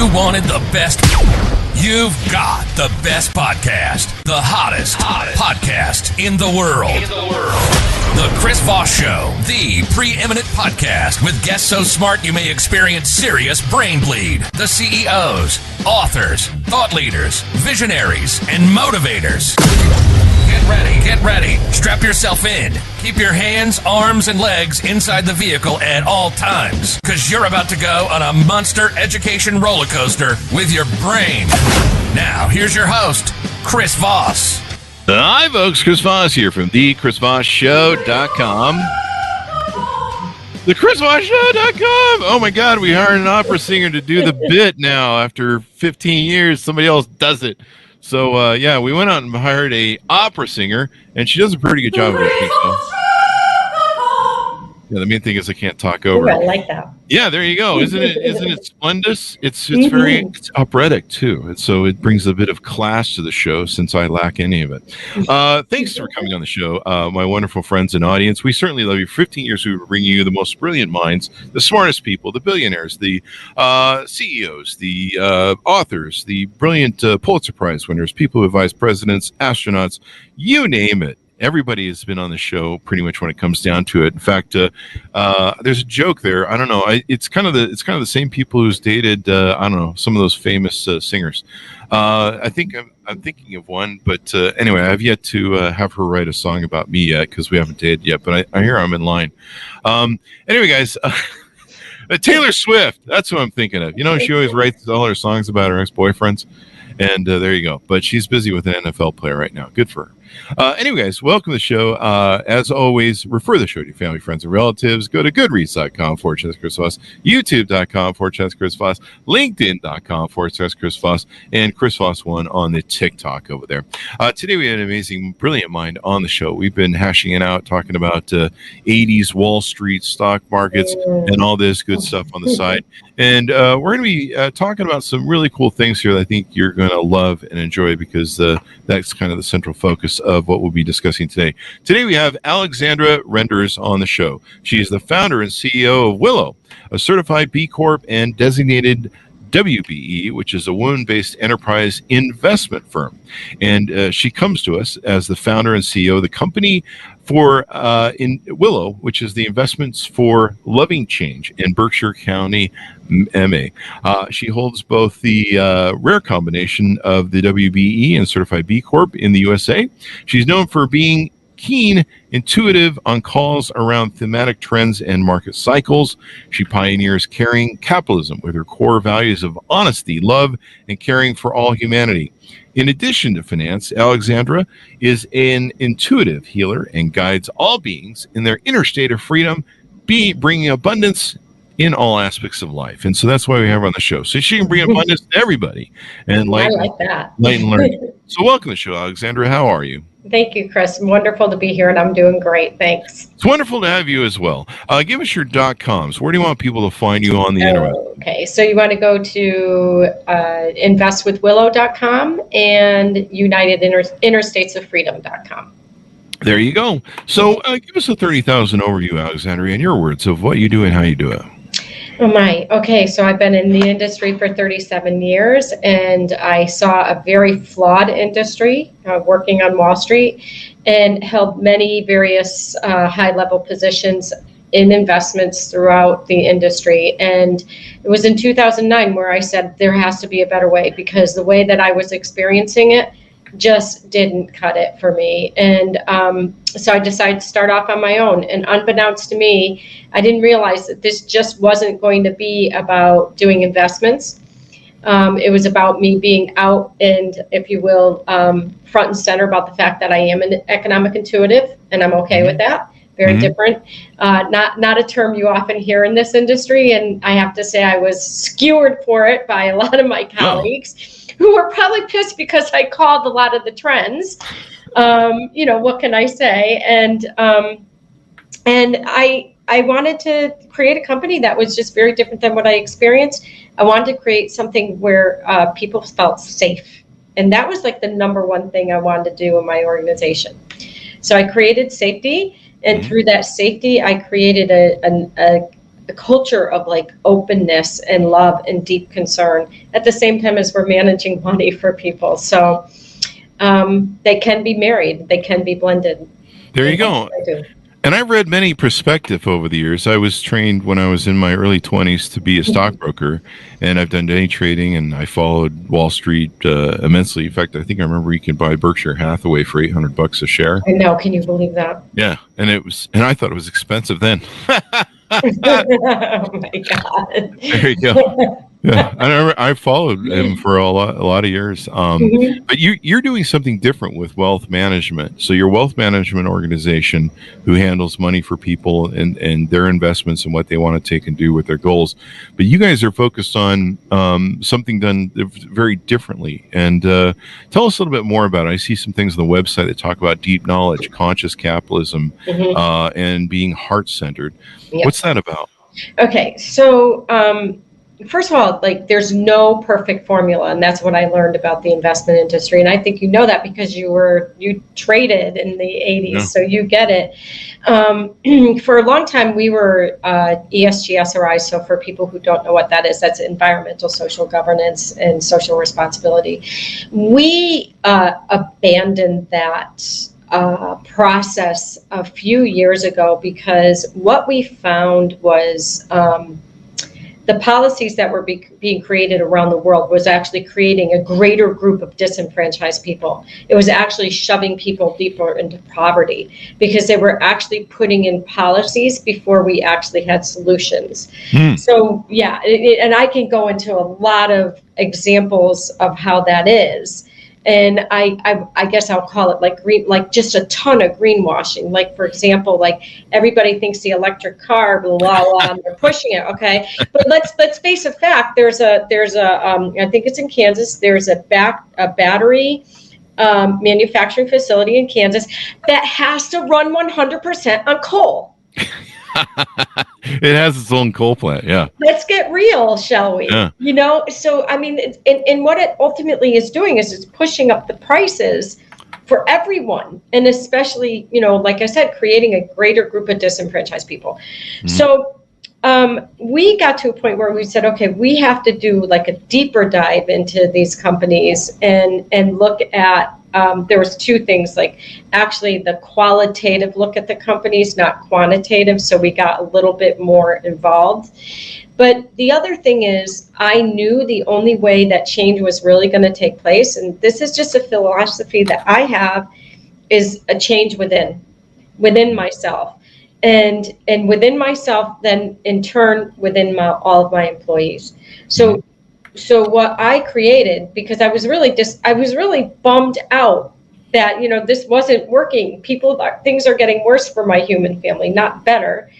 You wanted the best. You've got the best podcast. The hottest podcast in the world. The Chris Voss Show, the preeminent podcast with guests so smart you may experience serious brain bleed. The CEOs, authors, thought leaders, visionaries, and motivators. Get ready. Strap yourself in. Keep your hands, arms, and legs inside the vehicle at all times, because you're about to go on a monster education roller coaster with your brain. Now, here's your host, Chris Voss. Hi, folks. Chris Voss here from thechrisvossshow.com. thechrisvossshow.com. Oh, my God. We hired an opera singer to do the bit now. After 15 years, somebody else does it. So, yeah, we went out and hired a opera singer, and she does a pretty good job of it, I think so. Yeah, the main thing is I can't talk over. Ooh, I like that. Yeah, there you go. Isn't it splendid? It's very operatic too, and so it brings a bit of class to the show. Since I lack any of it, thanks for coming on the show, my wonderful friends and audience. We certainly love you. For 15 years, we were bringing you the most brilliant minds, the smartest people, the billionaires, the CEOs, the authors, the brilliant Pulitzer Prize winners, people who advise presidents, astronauts, you name it. Everybody has been on the show pretty much when it comes down to it. In fact, there's a joke there. I don't know. It's kind of the same people who's dated. I don't know, some of those famous singers. I think I'm thinking of one, but anyway, I've yet to have her write a song about me yet because we haven't dated yet. But I hear I'm in line. Anyway, guys. Taylor Swift. That's who I'm thinking of. You know, she always writes all her songs about her ex-boyfriends. And there you go. But she's busy with an NFL player right now. Good for her. Anyway, guys, welcome to the show. As always, refer the show to your family, friends, and relatives. Go to goodreads.com/Chris Voss, youtube.com/Chris Voss, linkedin.com/Chris Voss, and Chris Voss 1 on the TikTok over there. Today we had an amazing, brilliant mind on the show. We've been hashing it out, talking about 80s Wall Street stock markets and all this good stuff on the side. And we're going to be talking about some really cool things here that I think you're going to love and enjoy because that's kind of the central focus of what we'll be discussing today. Today we have Alexandra Renders on the show. She is the founder and CEO of Willow, a certified B-Corp and designated WBE, which is a woman-based enterprise investment firm. And she comes to us as the founder and CEO of the company for in Willow, which is the investments for Lovin Change in Berkshire County MA. She holds both the rare combination of the WBE and certified B Corp in the USA. She's known for being keen, intuitive on calls around thematic trends and market cycles. She pioneers Caring Capitalism with her core values of honesty, love, and caring for all humanity. In addition to finance, Alexandra is an intuitive healer and guides all beings in their inner state of freedom, bringing abundance in all aspects of life. And so that's why we have her on the show. So she can bring abundance to everybody and light and learning. So welcome to the show, Alexandra. How are you? Thank you, Chris. Wonderful to be here, and I'm doing great. Thanks. It's wonderful to have you as well. Give us your .coms. Where do you want people to find you on the internet? Okay, so you want to go to investwithwillow.com and unitedinterstatesoffreedom.com. There you go. So give us a 30,000 overview, Alexandra, in your words of what you do and how you do it. Oh my. Okay, so I've been in the industry for 37 years, and I saw a very flawed industry working on Wall Street and held many various high-level positions in investments throughout the industry. And it was in 2009 where I said there has to be a better way because the way that I was experiencing it just didn't cut it for me. And so I decided to start off on my own. And unbeknownst to me, I didn't realize that this just wasn't going to be about doing investments. It was about me being out and, if you will, front and center about the fact that I am an economic intuitive, and I'm okay with that. Very different. Not a term you often hear in this industry. And I have to say I was skewered for it by a lot of my colleagues who were probably pissed because I called a lot of the trends. What can I say? And I wanted to create a company that was just very different than what I experienced. I wanted to create something where people felt safe. And that was like the number one thing I wanted to do in my organization. So I created safety. And through that safety, I created a a culture of like openness and love and deep concern at the same time as we're managing money for people. So they can be married, they can be blended. There you go. And I've read many perspective over the years. I was trained when I was in my early 20s to be a stockbroker, and I've done day trading, and I followed Wall Street immensely. In fact, I think I remember you can buy Berkshire Hathaway for $800 a share. I know. Can you believe that? Yeah, and I thought it was expensive then. Oh my God! There you go. Yeah, I followed him for a lot of years. But you're doing something different with wealth management. So your wealth management organization, who handles money for people and their investments and what they want to take and do with their goals. But you guys are focused on something done very differently. And tell us a little bit more about it. I see some things on the website that talk about deep knowledge, conscious capitalism, and being heart-centered. Yep. What's that about? Okay, so first of all, like there's no perfect formula, and that's what I learned about the investment industry. And I think you know that because you traded in the 80s, so you get it. For a long time, we were ESG/SRI. So for people who don't know what that is, that's environmental, social governance, and social responsibility. We abandoned that process a few years ago because what we found was the policies that were being created around the world was actually creating a greater group of disenfranchised people. It was actually shoving people deeper into poverty because they were actually putting in policies before we actually had solutions. So yeah, and I can go into a lot of examples of how that is. And I guess I'll call it like just a ton of greenwashing. Like, for example, like everybody thinks the electric car, blah, blah, blah, and they're pushing it. Okay. But let's face a fact. There's a I think it's in Kansas. There's a battery manufacturing facility in Kansas that has to run 100% on coal. It has its own coal plant. Yeah. Let's get real, shall we? Yeah. You know, so I mean, and what it ultimately is doing is it's pushing up the prices for everyone, and especially, you know, like I said, creating a greater group of disenfranchised people. So we got to a point where we said, okay, we have to do like a deeper dive into these companies and look at. There was two things, like actually the qualitative look at the companies, not quantitative. So we got a little bit more involved. But the other thing is, I knew the only way that change was really going to take place, and this is just a philosophy that I have, is a change within myself. And within myself, then in turn within all of my employees. So what I created, because I was really bummed out that, you know, this wasn't working. Things are getting worse for my human family, not better.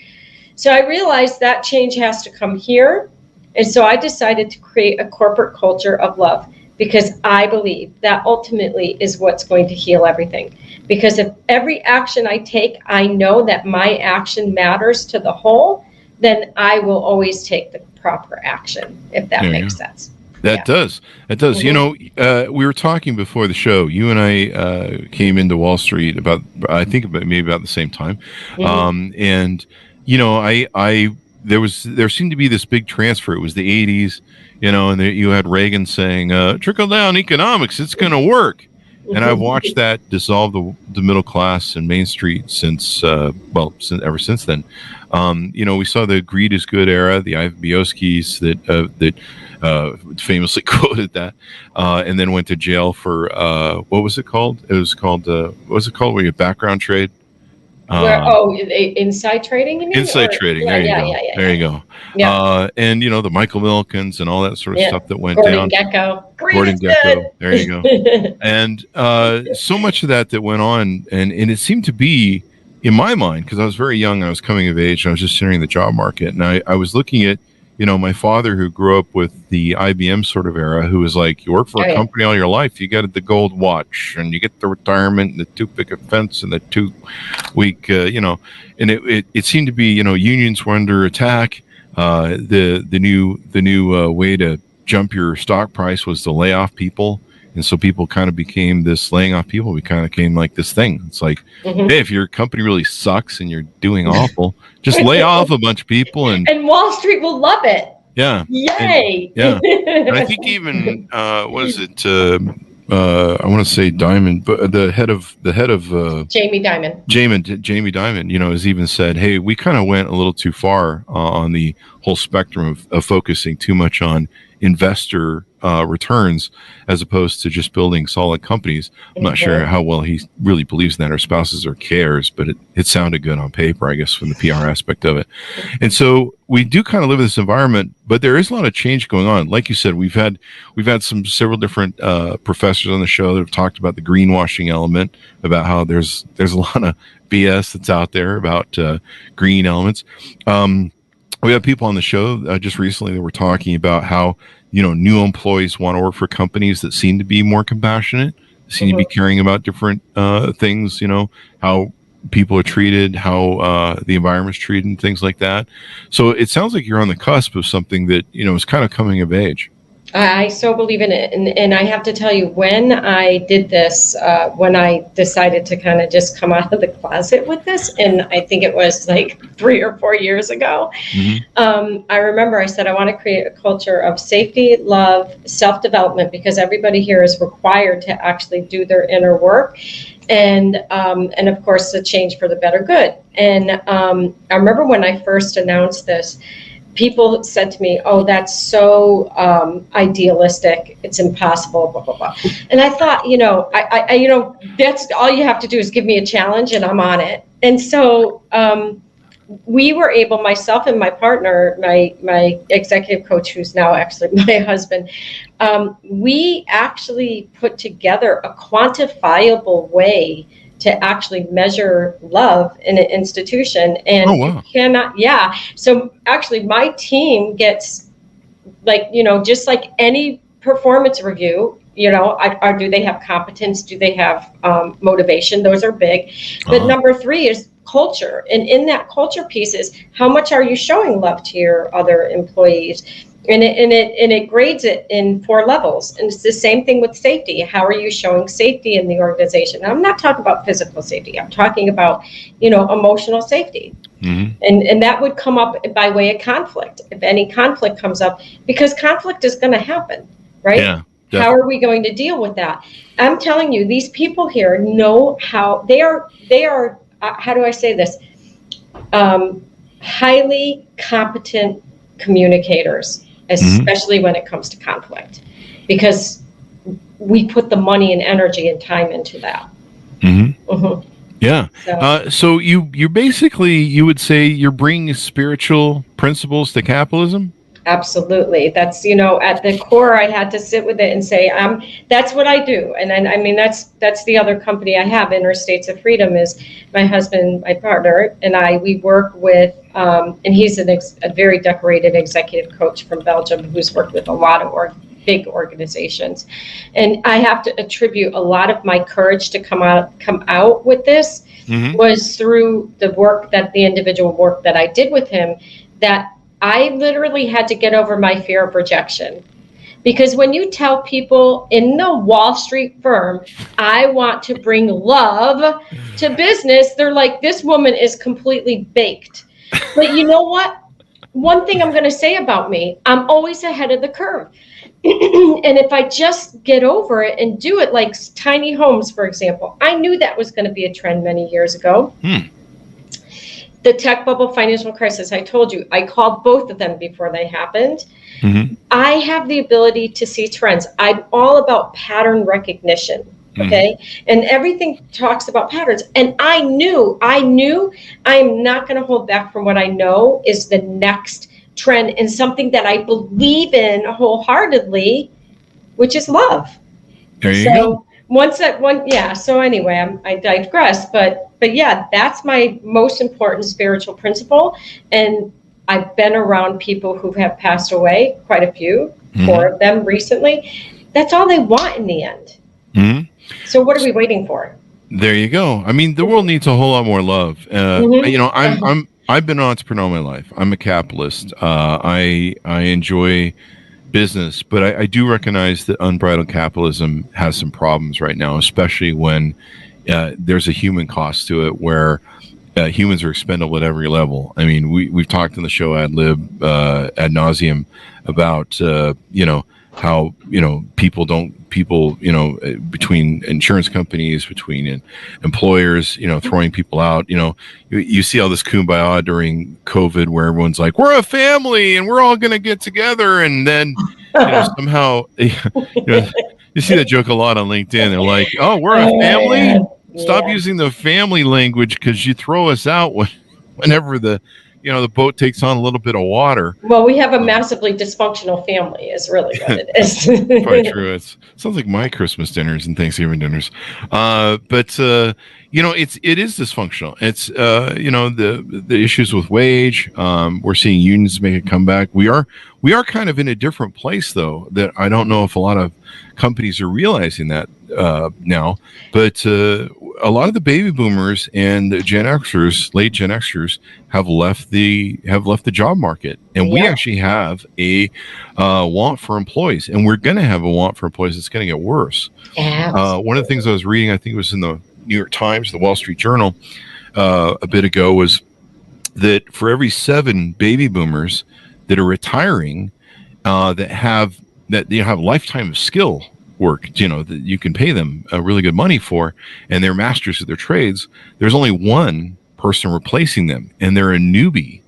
So I realized that change has to come here. And so I decided to create a corporate culture of love, because I believe that ultimately is what's going to heal everything. Because if every action I take, I know that my action matters to the whole, then I will always take the proper action, if that makes sense. That does. You know, we were talking before the show. You and I came into Wall Street about the same time. And you know, there seemed to be this big transfer. It was the 80s, you know, and you had Reagan saying, trickle down economics, it's going to work. And I've watched that dissolve the middle class and Main Street ever since then. You know, we saw the greed is good era, the Ivy-Bioskis that famously quoted that, and then went to jail for what was it called? It was called what was it called? Where you background trade? Inside trading, you mean? Inside trading. There you go. There you go. Yeah. And you know, the Michael Milkins and all that sort of stuff that went down. Gordon Gekko. There you go. And so much of that went on, and it seemed to be, in my mind, because I was very young, I was coming of age, and I was just entering the job market, and I was looking at, you know, my father, who grew up with the IBM sort of era, who was like, you work for a company all your life, you get the gold watch, and you get the retirement, and the 2-picket fence, and the 2-week, you know, and it seemed to be, you know, unions were under attack. The new way to jump your stock price was to lay off people And so people kind of became this, laying off people, we kind of came like this thing. It's like, hey, if your company really sucks and you're doing awful, just lay off a bunch of people. And Wall Street will love it. Yeah. Yay. And I think even, what is it? I want to say Diamond, but the head of Jamie Dimon. Jamie Dimon, has even said, hey, we kind of went a little too far on the whole spectrum of focusing too much on investor returns as opposed to just building solid companies. I'm not sure how well he really believes in that or spouses or cares, but it sounded good on paper, I guess, from the PR aspect of it. And so we do kind of live in this environment, but there is a lot of change going on. Like you said, we've had several different professors on the show that have talked about the greenwashing element, about how there's a lot of BS that's out there about green elements. We have people on the show just recently that were talking about how, new employees want to work for companies that seem to be more compassionate, seem to be caring about different things, how people are treated, how the environment's treated, and things like that. So it sounds like you're on the cusp of something that, is kind of coming of age. I so believe in it. And I have to tell you, when I did this, when I decided to kind of just come out of the closet with this, and I think it was like 3 or 4 years ago, I remember I said, I want to create a culture of safety, love, self-development, because everybody here is required to actually do their inner work. And of course, the change for the better good. And I remember when I first announced this, people said to me, oh, that's so idealistic. It's impossible, blah, blah, blah. And I thought, I that's all you have to do is give me a challenge and I'm on it. And so we were able, myself and my partner, my executive coach, who's now actually my husband, we actually put together a quantifiable way to actually measure love in an institution. And you cannot, So actually my team gets just like any performance review, do they have competence? Do they have motivation? Those are big. But number 3 is culture. And in that culture piece is, how much are you showing love to your other employees? And it grades it in 4 levels. And it's the same thing with safety. How are you showing safety in the organization? And I'm not talking about physical safety. I'm talking about, emotional safety. And that would come up by way of conflict. If any conflict comes up, because conflict is going to happen, right? Yeah. Definitely. How are we going to deal with that? I'm telling you, these people here know how they are, how do I say this? Highly competent communicators, especially when it comes to conflict, because we put the money and energy and time into that. Yeah. So you basically, you would say you're bringing spiritual principles to capitalism? Absolutely. That's, at the core, I had to sit with it and say, that's what I do. And then, that's the other company I have, Inner States of Freedom, is my husband, my partner, and we work with, and he's a very decorated executive coach from Belgium who's worked with a lot of big organizations. And I have to attribute a lot of my courage to come out with this was through the individual work that I did with him, that I literally had to get over my fear of rejection. Because when you tell people in the Wall Street firm, I want to bring love to business, they're like, this woman is completely baked. But you know what? One thing I'm going to say about me, I'm always ahead of the curve. And if I just get over it and do it, like tiny homes, for example, I knew that was going to be a trend many years ago. The tech bubble, financial crisis, I told you, I called both of them before they happened. I have the ability to see trends. I'm all about pattern recognition, okay? And everything talks about patterns. And I knew I'm not going to hold back from what I know is the next trend and something that I believe in wholeheartedly, which is love. There you go. So anyway, I digress, but yeah, that's my most important spiritual principle. And I've been around people who have passed away, quite a few, 4 of them recently. That's all they want in the end. So what are we waiting for? There you go. I mean, the world needs a whole lot more love. I've been an entrepreneur all my life. I'm a capitalist. I enjoy business, but I do recognize that unbridled capitalism has some problems right now, especially when there's a human cost to it, where humans are expendable at every level. I mean, we've talked on the show ad nauseum about how people between insurance companies, between employers, throwing people out. You see all this kumbaya during COVID where everyone's like, we're a family and we're all going to get together, and then somehow you see that joke a lot on LinkedIn. They're like, oh, we're a family. Stop using the family language because you throw us out whenever the boat takes on a little bit of water. Well, we have a massively dysfunctional family is really what it is. Quite true. It sounds like my Christmas dinners and Thanksgiving dinners. But it is dysfunctional. It's, the issues with wage. We're seeing unions make a comeback. We are kind of in a different place, though, that I don't know if a lot of companies are realizing that now. But a lot of the baby boomers and the Gen Xers, late Gen Xers, have left the job market, and we actually have a want for employees, and we're going to have a want for employees. It's going to get worse. One of the things I was reading, I think it was in the New York Times, the Wall Street Journal, a bit ago, was that for every 7 baby boomers that are retiring, that have lifetime of skill work, that you can pay them really good money for, and they're masters of their trades, there's only one person replacing them, and they're a newbie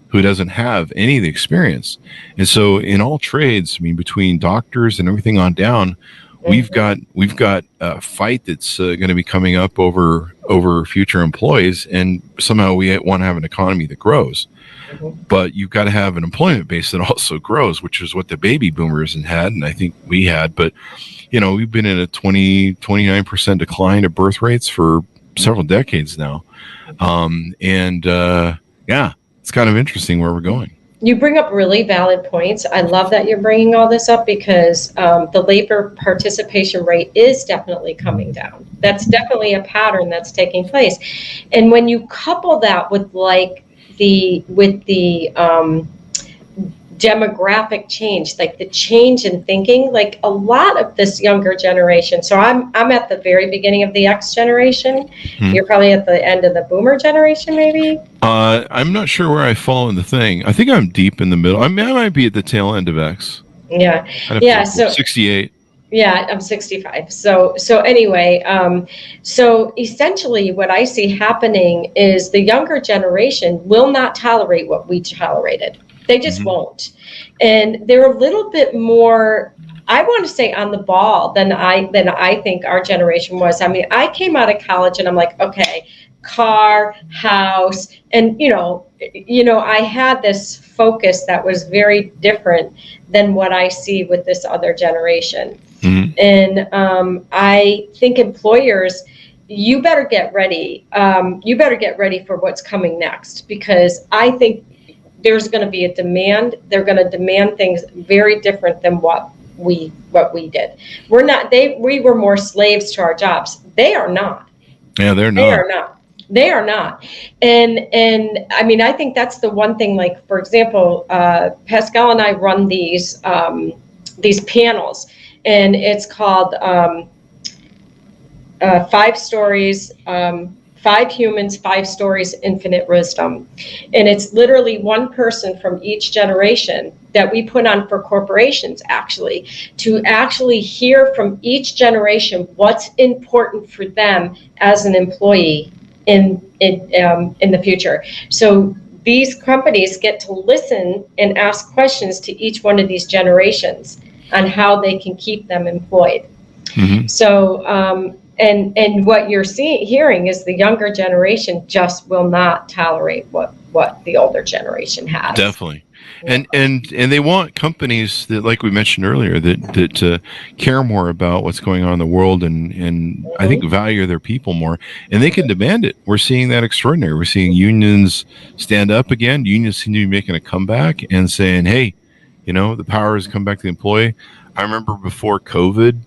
who doesn't have any of the experience. And so in all trades, I mean, between doctors and everything on down, we've got a fight that's going to be coming up over future employees, and somehow we want to have an economy that grows. But you've got to have an employment base that also grows, which is what the baby boomers had, and I think we had. But we've been in a 29% decline of birth rates for several decades now. It's kind of interesting where we're going. You bring up really valid points. I love that you're bringing all this up, because the labor participation rate is definitely coming down. That's definitely a pattern that's taking place. And when you couple that with the demographic change, like the change in thinking, like a lot of this younger generation. So I'm at the very beginning of the X generation. You're probably at the end of the boomer generation, maybe. I'm not sure where I fall in the thing. I think I'm deep in the middle. I might be at the tail end of X. Yeah. So 68. Yeah, I'm 65. So anyway, so essentially what I see happening is the younger generation will not tolerate what we tolerated. They just won't. And they're a little bit more, I want to say, on the ball than I think our generation was. I mean, I came out of college and I'm like, okay, car, house, and I had this focus that was very different than what I see with this other generation. And I think employers, you better get ready. You better get ready for what's coming next, because I think there's going to be a demand. They're going to demand things very different than what we did. We were more slaves to our jobs. They are not. Yeah, they're not. They are not. And I mean, I think that's the one thing, like, for example, Pascal and I run these panels, and it's called 5 Stories, 5 Humans, 5 Stories, Infinite Wisdom. And it's literally one person from each generation that we put on for corporations, actually, to actually hear from each generation what's important for them as an employee in the future. So these companies get to listen and ask questions to each one of these generations on how they can keep them employed. So, and what you're hearing is the younger generation just will not tolerate what the older generation has. Definitely. And they want companies that, like we mentioned earlier, that care more about what's going on in the world and I think value their people more, and they can demand it. We're seeing that extraordinary. We're seeing unions stand up again. Unions seem to be making a comeback and saying, hey, the power has come back to the employee. I remember before COVID,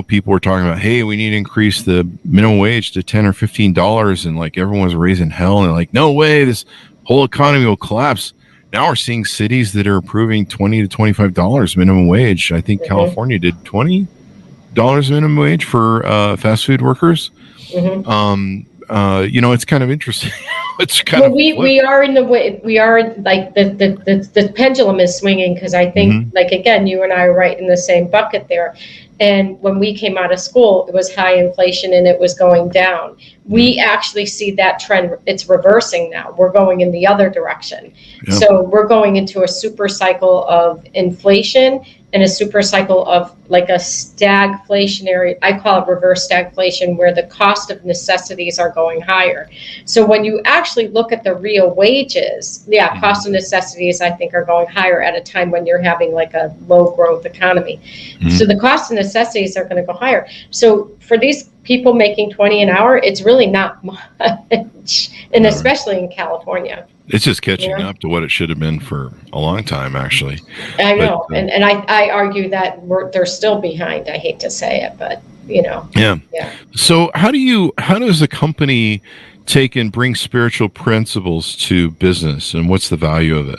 people were talking about, hey, we need to increase the minimum wage to $10 or $15, and like everyone was raising hell, and like, no way, this whole economy will collapse. now we're seeing cities that are approving $20 to $25 minimum wage. I think California did $20 minimum wage for fast food workers. It's kind of interesting. It's kind of we are in the way, we are like the pendulum is swinging, because I think like, again, you and I are right in the same bucket there. And when we came out of school, it was high inflation and it was going down. We actually see that trend. It's reversing now. We're going in the other direction. Yep. So we're going into a super cycle of inflation and a super cycle of like a stagflationary, I call it reverse stagflation, where the cost of necessities are going higher. So when you actually look at the real wages, cost of necessities, I think, are going higher at a time when you're having like a low growth economy. So the cost of necessities are going to go higher. So for these people making 20 an hour, it's really not much, and especially in California. It's just catching up to what it should have been for a long time, actually. I know, and I argue that they're still behind. I hate to say it, but Yeah. So how does a company take and bring spiritual principles to business, and what's the value of it?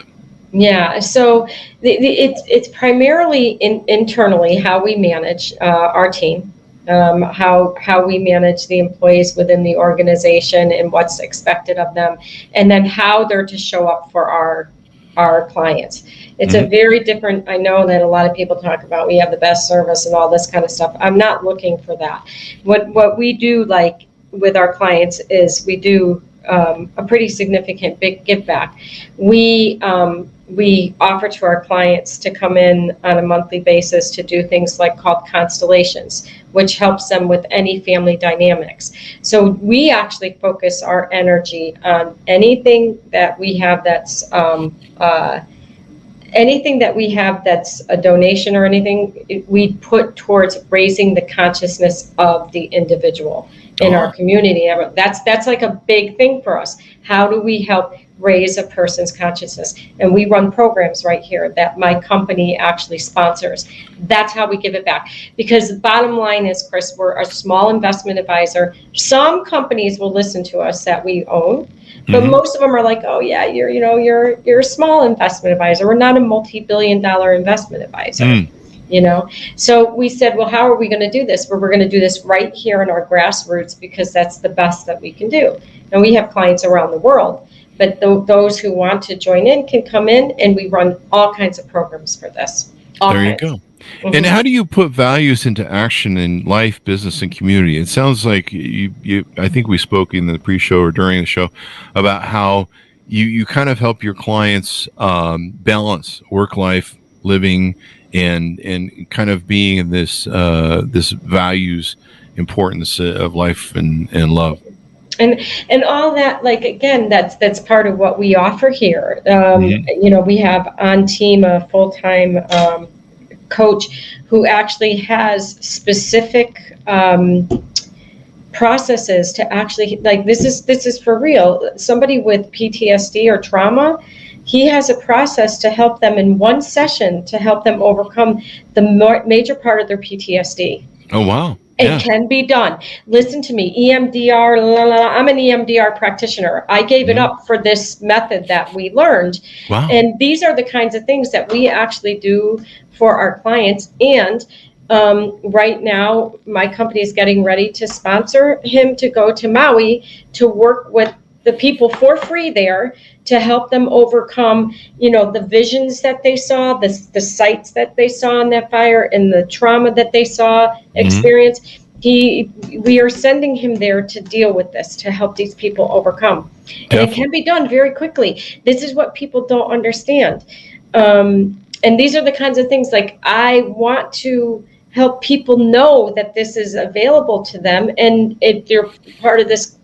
Yeah, so it's primarily internally how we manage our team. How we manage the employees within the organization and what's expected of them, and then how they're to show up for our clients. It's a very different, I know that a lot of people talk about we have the best service and all this kind of stuff. I'm not looking for that. What we do, like with our clients, is we do a pretty significant big give back. We offer to our clients to come in on a monthly basis to do things like called constellations, which helps them with any family dynamics. So we actually focus our energy on anything that we have that's a donation or anything, we put towards raising the consciousness of the individual in our community. That's like a big thing for us. How do we help raise a person's consciousness? And we run programs right here that my company actually sponsors. That's how we give it back. Because the bottom line is, Chris, we're a small investment advisor. Some companies will listen to us that we own, but most of them are like, oh yeah, you're a small investment advisor. We're not a multi-billion-dollar investment advisor. So we said, well, how are we going to do this? Well, we're going to do this right here in our grassroots, because that's the best that we can do. And we have clients around the world, but those who want to join in can come in, and we run all kinds of programs for this. There you go. And how do you put values into action in life, business, and community? It sounds like I think we spoke in the pre-show or during the show about how you kind of help your clients balance work-life living and kind of being in this values importance of life and love. And all that, like, again, that's part of what we offer here. We have on team a full-time coach who actually has specific processes to actually, like, this is for real. Somebody with PTSD or trauma, he has a process to help them in one session to help them overcome the major part of their PTSD. Oh, wow. It can be done. Listen to me, EMDR, I'm an EMDR practitioner. I gave it up for this method that we learned. Wow. And these are the kinds of things that we actually do for our clients. And right now, my company is getting ready to sponsor him to go to Maui to work with the people for free there to help them overcome, the visions that they saw, the sights that they saw in that fire, and the trauma that they saw experience. We are sending him there to deal with this, to help these people overcome. And it can be done very quickly. This is what people don't understand. And these are the kinds of things, like, I want to help people know that this is available to them. And if you're part of this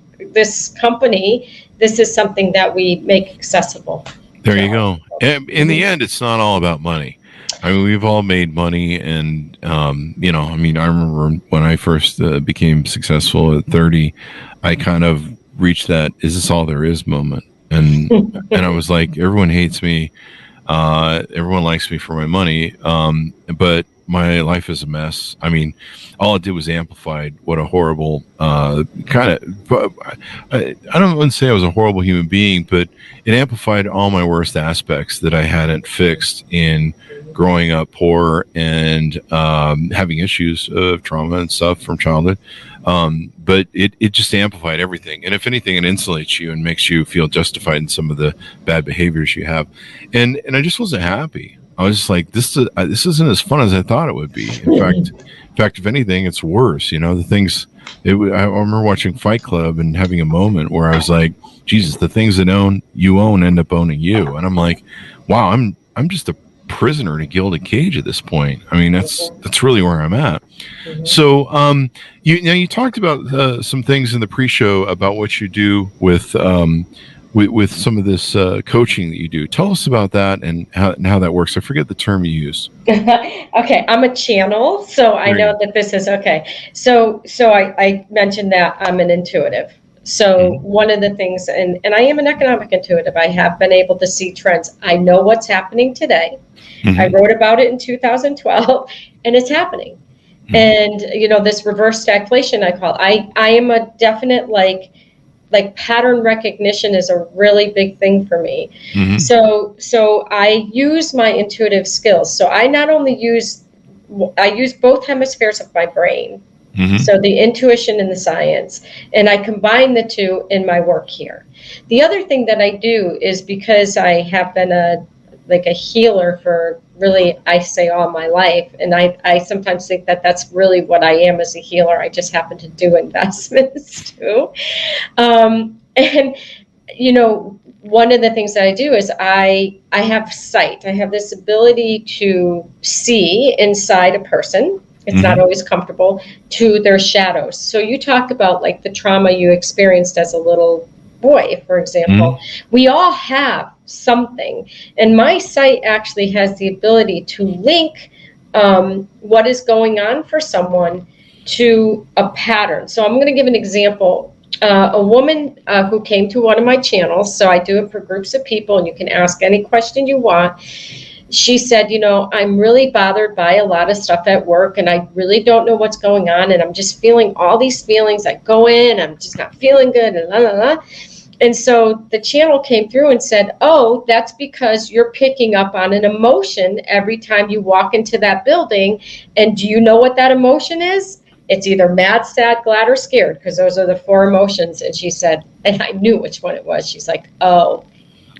company, this is something that we make accessible. There you go. In the end, it's not all about money. I mean, we've all made money, and I remember when I first became successful at 30, I kind of reached that "is this all there is" moment, and I was like, everyone hates me. Everyone likes me for my money, but my life is a mess. I mean, all it did was amplified what a horrible kind of. I don't want to say I was a horrible human being, but it amplified all my worst aspects that I hadn't fixed in growing up poor and having issues of trauma and stuff from childhood. But it just amplified everything. And if anything, it insulates you and makes you feel justified in some of the bad behaviors you have. And I just wasn't happy. I was just like, this isn't as fun as I thought it would be. In fact, if anything, it's worse. You know, the things. I remember watching Fight Club and having a moment where I was like, Jesus, the things that you own end up owning you. And I'm like, wow, I'm just a prisoner in a gilded cage at this point. I mean, that's really where I'm at. So, you talked about some things in the pre-show about what you do with some of this coaching that you do. Tell us about that and how that works. I forget the term you used. Okay, I'm a channel, so I know that this is okay. So I mentioned that I'm an intuitive. So one of the things, and I am an economic intuitive, I have been able to see trends. I know what's happening today. I wrote about it in 2012, and it's happening. And, this reverse stagflation, I call it. I am a definite, like pattern recognition is a really big thing for me. So I use my intuitive skills. So I not only use both hemispheres of my brain. So the intuition and the science, and I combine the two in my work here. The other thing that I do is, because I have been a healer for really, I say, all my life, and I sometimes think that that's really what I am as a healer. I just happen to do investments too. And one of the things that I do is I have sight. I have this ability to see inside a person. It's not always comfortable, to their shadows. So you talk about like the trauma you experienced as a little boy, for example. We all have something. And my sight actually has the ability to link what is going on for someone to a pattern. So I'm going to give an example. A woman who came to one of my channels, so I do it for groups of people, and you can ask any question you want. She said, I'm really bothered by a lot of stuff at work, and I really don't know what's going on, and I'm just feeling all these feelings. I go in, I'm just not feeling good, and la, la, la. And so the channel came through and said, oh, that's because you're picking up on an emotion every time you walk into that building. And do you know what that emotion is? It's either mad, sad, glad, or scared, because those are the 4 emotions. And she said, and I knew which one it was. She's like, oh,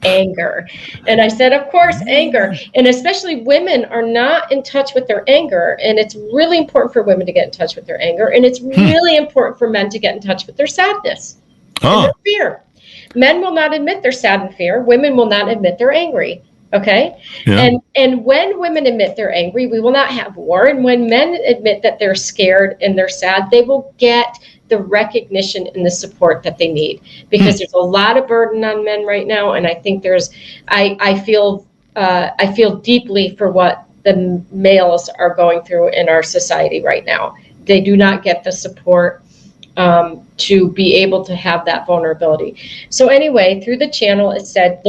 anger. And I said, of course, anger. And especially women are not in touch with their anger. And it's really important for women to get in touch with their anger. And it's really important for men to get in touch with their sadness and their fear. Men will not admit they're sad and fear. Women will not admit they're angry. Okay. Yeah. And when women admit they're angry, we will not have war. And when men admit that they're scared and they're sad, they will get the recognition and the support that they need, because there's a lot of burden on men right now. And I think I feel deeply for what the males are going through in our society right now. They do not get the support to be able to have that vulnerability. So anyway, through the channel, it said,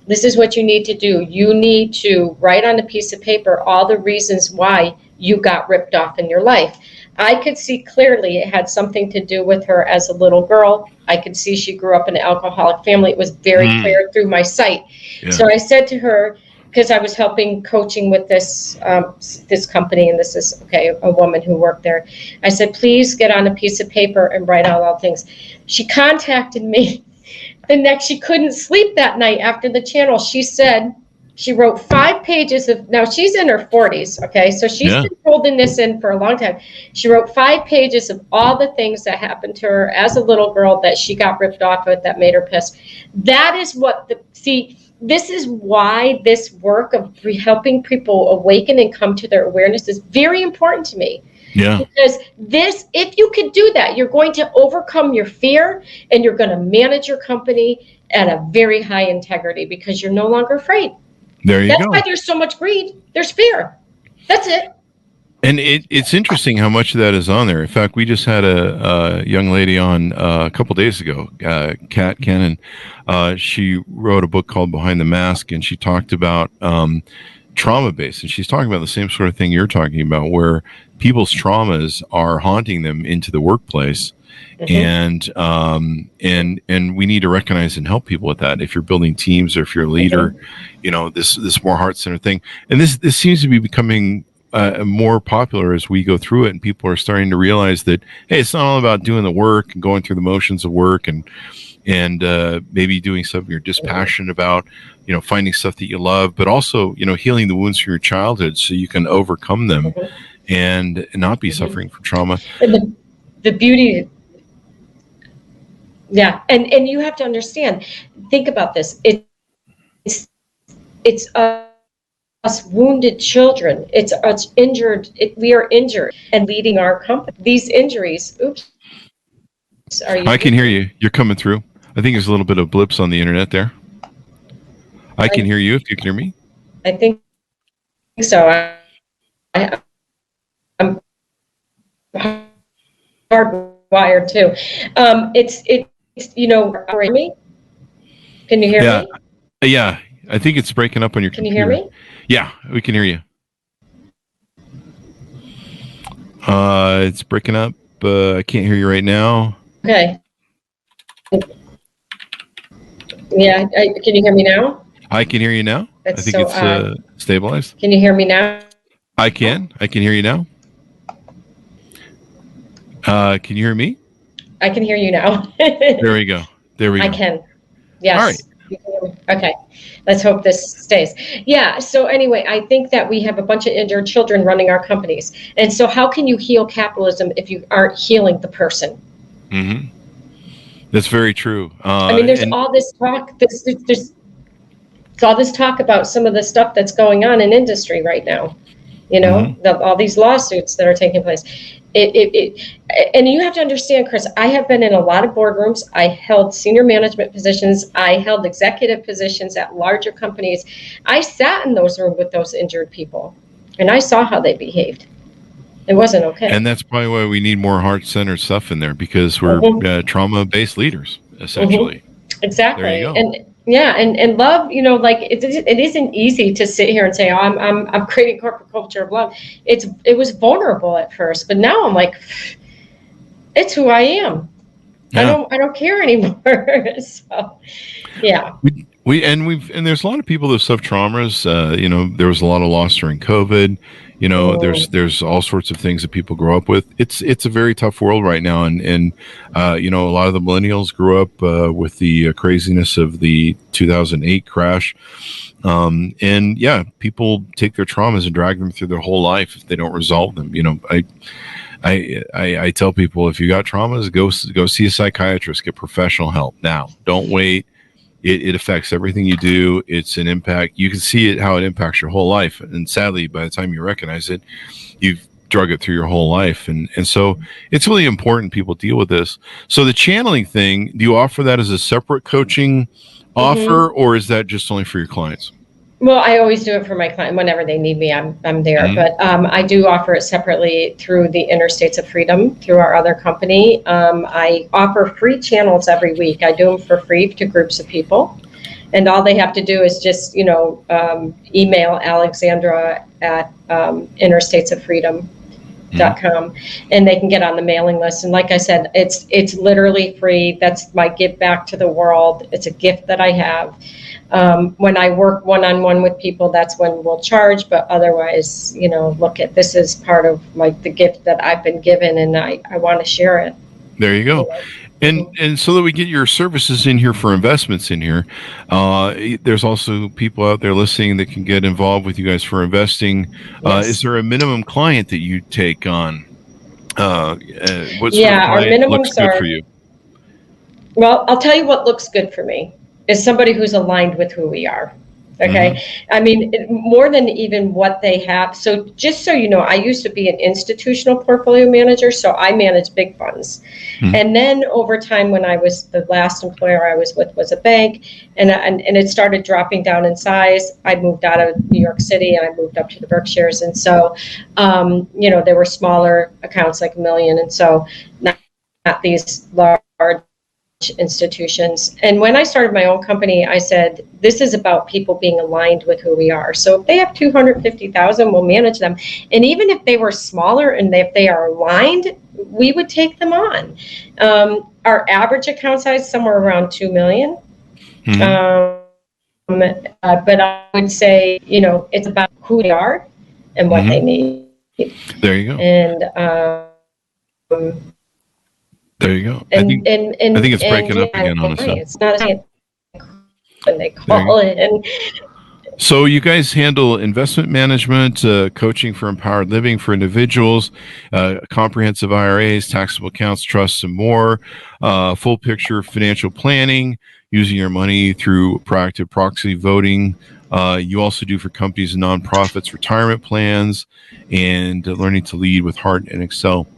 this is what you need to do. You need to write on a piece of paper all the reasons why you got ripped off in your life. I could see clearly it had something to do with her as a little girl. I could see she grew up in an alcoholic family. It was very clear through my sight. Yeah. So I said to her, because I was coaching with this company, and this is, a woman who worked there. I said, please get on a piece of paper and write out all things. She contacted me. She couldn't sleep that night after the channel. She said she wrote 5 pages of, now she's in her 40s, so she's been holding this in for a long time. She wrote 5 pages of all the things that happened to her as a little girl that she got ripped off with, that made her pissed. That is this is why this work of helping people awaken and come to their awareness is very important to me. Yeah. Because if you can do that, you're going to overcome your fear, and you're going to manage your company at a very high integrity, because you're no longer afraid. There you go. That's why there's so much greed. There's fear. That's it. And it's interesting how much of that is on there. In fact, we just had a young lady on a couple days ago, Kat Cannon. She wrote a book called Behind the Mask, and she talked about trauma-based. And she's talking about the same sort of thing you're talking about, where people's traumas are haunting them into the workplace. And we need to recognize and help people with that. If you're building teams, or if you're a leader, this more heart-centered thing. And this seems to be becoming more popular as we go through it, and people are starting to realize that, hey, it's not all about doing the work and going through the motions of work and maybe doing something you're just passionate about, finding stuff that you love, but also, healing the wounds from your childhood so you can overcome them and not be suffering from trauma. And the beauty, yeah, and you have to understand, think about this. It's us wounded children. It's us injured. We are injured and leading our company. These injuries. Oops. I can hear you. You're coming through. I think there's a little bit of blips on the internet there. I can hear you if you can hear me. I think so. I'm hardwired too. It's me? Can you hear me? Yeah. I think it's breaking up on your computer. Can you hear me? Yeah, we can hear you. It's breaking up. I can't hear you right now. Okay. Yeah, can you hear me now? I can hear you now. That's I think it's stabilized. Can you hear me now? I can hear you now. Can you hear me? I can hear you now. There we go. I can. Yes. All right. Okay. Let's hope this stays. Yeah. So anyway, I think that we have a bunch of injured children running our companies. And so how can you heal capitalism if you aren't healing the person? Mm-hmm. That's very true. There's all this talk. There's all this talk about some of the stuff that's going on in industry right now. All these lawsuits that are taking place. And you have to understand, Chris, I have been in a lot of boardrooms. I held senior management positions. I held executive positions at larger companies. I sat in those rooms with those injured people, and I saw how they behaved. It wasn't okay. And that's probably why we need more heart-centered stuff in there, because we're trauma-based leaders, essentially. Exactly. There you go. And love, it isn't easy to sit here and say, I'm creating corporate culture of love. It was vulnerable at first, but now I'm like, it's who I am. Yeah. I don't care anymore. So, yeah. There's a lot of people that have traumas. There was a lot of loss during COVID. There's all sorts of things that people grow up with. It's a very tough world right now, and a lot of the millennials grew up with the craziness of the 2008 crash, people take their traumas and drag them through their whole life if they don't resolve them. I tell people, if you got traumas, go see a psychiatrist, get professional help now. Don't wait. It affects everything you do. It's an impact. You can see it, how it impacts your whole life. And sadly, by the time you recognize it, you've drug it through your whole life. And so it's really important people deal with this. So the channeling thing, do you offer that as a separate coaching offer, or is that just only for your clients? Well, I always do it for my client. Whenever they need me, I'm there. But I do offer it separately through the Interstates of Freedom, through our other company. I offer free channels every week. I do them for free to groups of people. And all they have to do is just, email Alexandra at interstatesoffreedom.com, and they can get on the mailing list. And like I said, it's literally free. That's my give back to the world. It's a gift that I have. When I work one-on-one with people, that's when we'll charge. But otherwise, look at this as part of the gift that I've been given, and I want to share it. There you go. And so that we get your services in here for investments in here, there's also people out there listening that can get involved with you guys for investing. Yes. Is there a minimum client that you take on? What sort of client looks good for you? Well, I'll tell you what looks good for me is somebody who's aligned with who we are. Okay. I mean, more than even what they have. So just so you know, I used to be an institutional portfolio manager, so I manage big funds. And then over time, when I was, the last employer I was with was a bank, and it started dropping down in size. I moved out of New York City and I moved up to the Berkshires. And so, you know, there were smaller accounts like $1 million. And so not these large institutions. And when I started my own company, I said, this is about people being aligned with who we are. So if they have 250,000, we'll manage them. And even if they were smaller and if they are aligned, we would take them on. Our average account size is somewhere around 2 million. But I would say, you know, it's about who they are and what they need. There you go. And there you go. And, I think it's breaking up again on us. It's not when they call it. And so you guys handle investment management, coaching for empowered living for individuals, comprehensive IRAs, taxable accounts, trusts, and more, full picture financial planning, using your money through proactive proxy voting. You also do for companies and nonprofits retirement plans, and learning to lead with heart and Excel.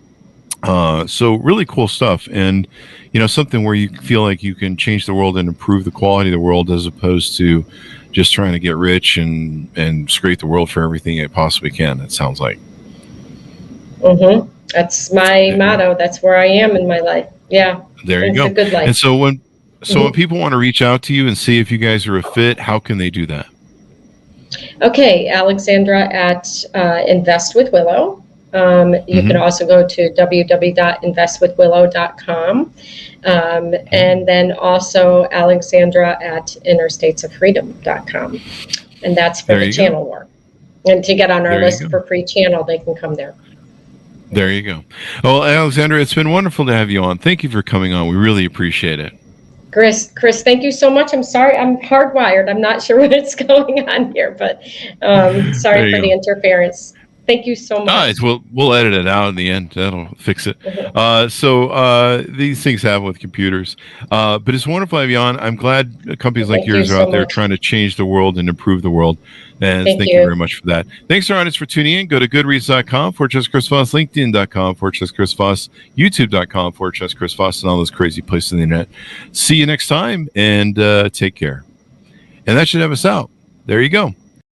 So really cool stuff, and you know, something where you feel like you can change the world and improve the quality of the world, as opposed to just trying to get rich and scrape the world for everything it possibly can. It sounds like. That's my motto. That's where I am in my life. Yeah. There you go. It's a good life. And so when people want to reach out to you and see if you guys are a fit, how can they do that? Okay, Alexandra at Invest with Willow. You can also go to www.investwithwillow.com. And then also Alexandra at innerstatesofreedom.com. And that's for the channel work. And to get on our list for free channel, they can come there. There you go. Well, Alexandra, it's been wonderful to have you on. Thank you for coming on. We really appreciate it. Chris, thank you so much. I'm sorry, I'm hardwired. I'm not sure what's going on here, but sorry for the interference. Thank you so much. We'll edit it out in the end. That'll fix it. So these things happen with computers. But it's wonderful to have you on. I'm glad companies like yours are out there trying to change the world and improve the world. And thank you very much for that. Thanks to our audience for tuning in. Go to goodreads.com/Chris Voss, LinkedIn.com/Chris Voss, YouTube.com/Chris Voss, and all those crazy places on the internet. See you next time, and take care. And that should have us out. There you go.